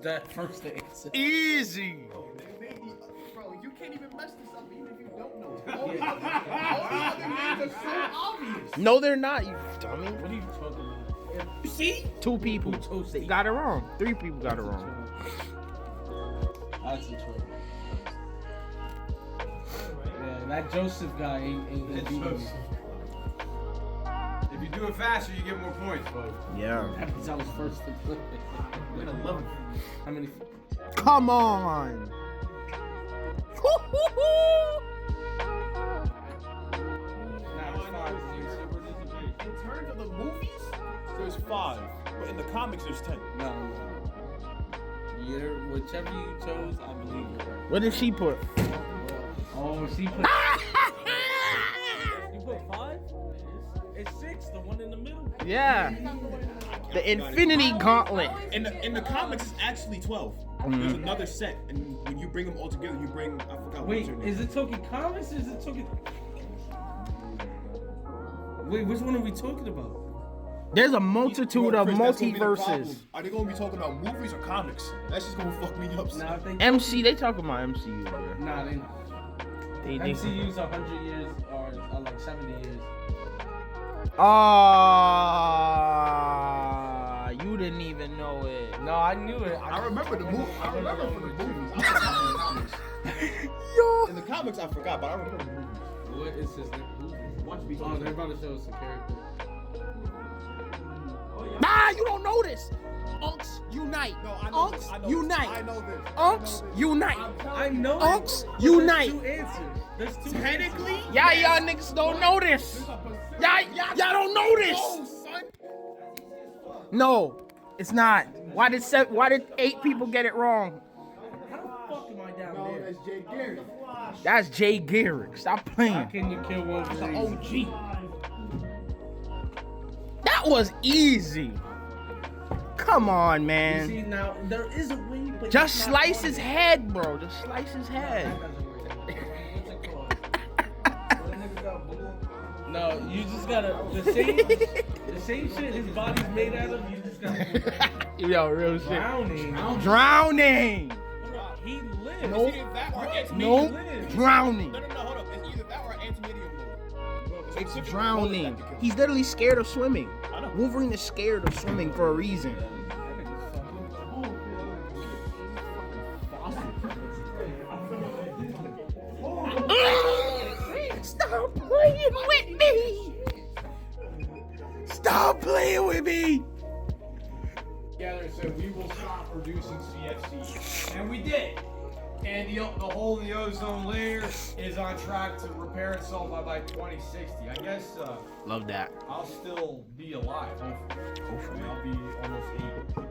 That first answer. Easy. Bro, you can't even mess this up even if you don't know. All the other names are so obvious. No, they're not, you dummy. What are you talking about? See? 2 people. They got it wrong. 3 people got it wrong. That's a choice. Yeah, that Joseph guy ain't beating me. If you do it faster, you get more points, folks. Yeah. That means I was first to play. I'm gonna love it. How many? Come on. In terms of the movies, there's 5. But in the comics, there's 10. No. You're whichever you chose, I believe you're right. What did she put? Oh, she put. You put 5? It's 6, the one in the middle. Yeah. The Infinity Gauntlet. In the comics, it's actually 12. There's another set, and when you bring them all together, you bring, I forgot Wait, what's her name. is it talking comics? Or is it talking? Wait, which one are we talking about? There's a multitude of Chris, that's gonna be the multiverses. problem. Are they gonna be talking about movies or comics? That's just gonna fuck me up. Nah, I think. MC, they talking about MCU, bro. Nah, they not. They MCU's 100 years or like 70 years. Ah, you didn't even know it. No, I knew it. I remember the movie. I remember from the movies. I forgot the comics. Yo. In the comics, I forgot, but I remember the movies. What is his name? Watch me. Oh, they're about to show us a character. Nah, you don't know this. Unks unite. No, I know Unks this. I know unite. This. I know this. Unks unite. I know. Unks it, but unite. There's 2 answers. There's 2 Technically, Y'all niggas don't know this. Y'all don't know this. No, it's not. Why did 8 people get it wrong? How the fuck am I down no, there? that's Jay Garrett. That's Jay Garrick. Stop How playing. can you kill Wolverine? OG. That was easy. Come on, You man. see, now there is a way, but Just it's not slice on his it. head, bro. Just slice his head. That doesn't work. What's it called? No, you just gotta the same shit his body's made out of. You just gotta Yo, real shit. drowning. Drowning. He lives. It's either that or Nope. Drowning. No, hold up. It's either that or antimedium mode. It's drowning. He's literally scared of swimming. I know. Wolverine is scared of swimming for a reason. Stop playing with me! Stop playing with me! Together and said we will stop producing CFC, and we did. And the hole in the ozone layer is on track to repair itself by 2060. I guess Love that. I'll still be alive. Hopefully, I'll be almost 80.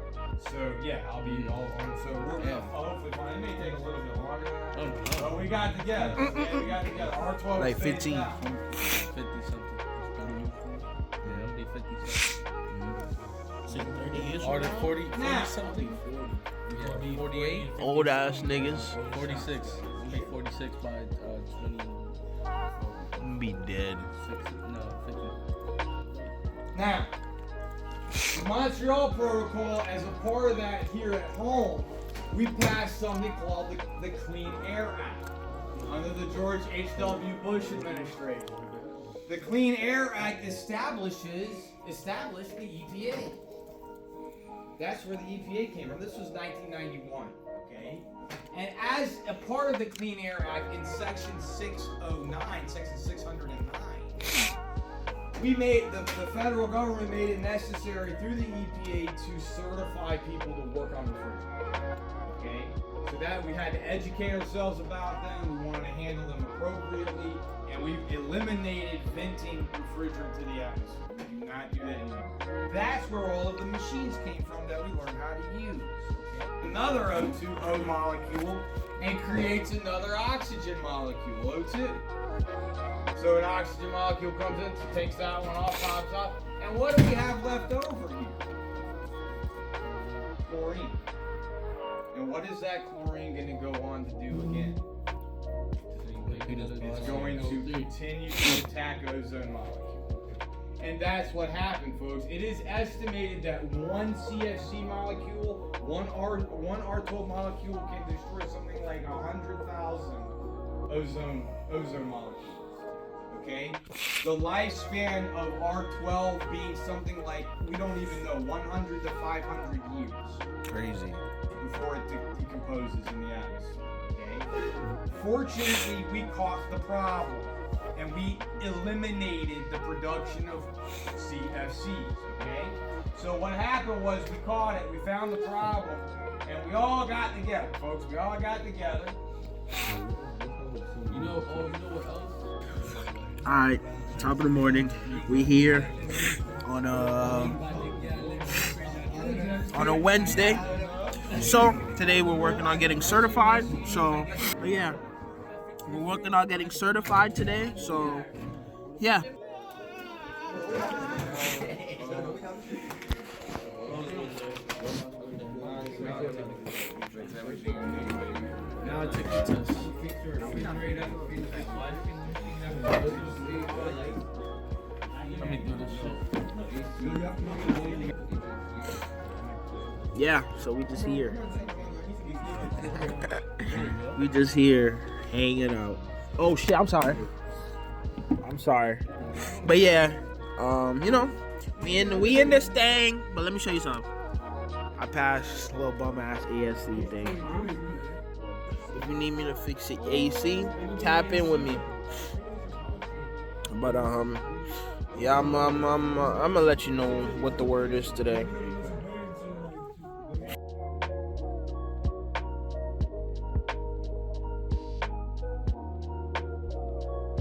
So yeah, I'll be almost. So we're hopefully fine. It may take a little bit longer. But we got together. Okay? We got together. R12 Like is 15. phased out. 50 something. Yeah, it'll be 50 something. 30 years Or the 40 Now. something? Yeah, 48? Old ass niggas. 46. It'll be 46 by 26. Be dead. No, 50. Now, the Montreal Protocol, as a part of that here at home, we passed something called the Clean Air Act under the George H.W. Bush administration. The Clean Air Act established the EPA. That's where the EPA came from. This was 1991, okay? And as a part of the Clean Air Act in Section 609, Section 609, we made, the federal government made it necessary through the EPA to certify people to work on refrigerants, okay? So that we had to educate ourselves about them, we wanted to handle them appropriately, and we've eliminated venting refrigerant to the atmosphere. We do not do that anymore. That's where all of the machines came from that we learned how to use. Okay? Another O2O molecule and creates another oxygen molecule, O2. So an oxygen molecule comes in, takes that one off, pops off, and what do we have left over here? Chlorine. And what is that chlorine going to go on to do again? It's going to continue to attack ozone molecule. And that's what happened, folks. It is estimated that one CFC molecule One R12 molecule can destroy something like 100,000 ozone molecules. Okay? The lifespan of R12 being something like, we don't even know, 100 to 500 years. Crazy. Before it decomposes in the atmosphere. Okay? Fortunately, we caught the problem and we eliminated the production of CFCs. Okay? So what happened was we caught it, we found the problem, and we all got together, folks. We all got together. You know what else? Alright, top of the morning. We here on a Wednesday. So today we're working on getting certified. So yeah, we're working on getting certified today. So yeah. Now I take the test. Let me do this shit. Yeah, so we just here. We just here hanging out. Oh shit, I'm sorry. But yeah, you know, we in this thing. But let me show you something. I passed a little bum ass ASC thing. If you need me to fix it AC, tap in with me. But yeah, I'm gonna let you know what the word is today.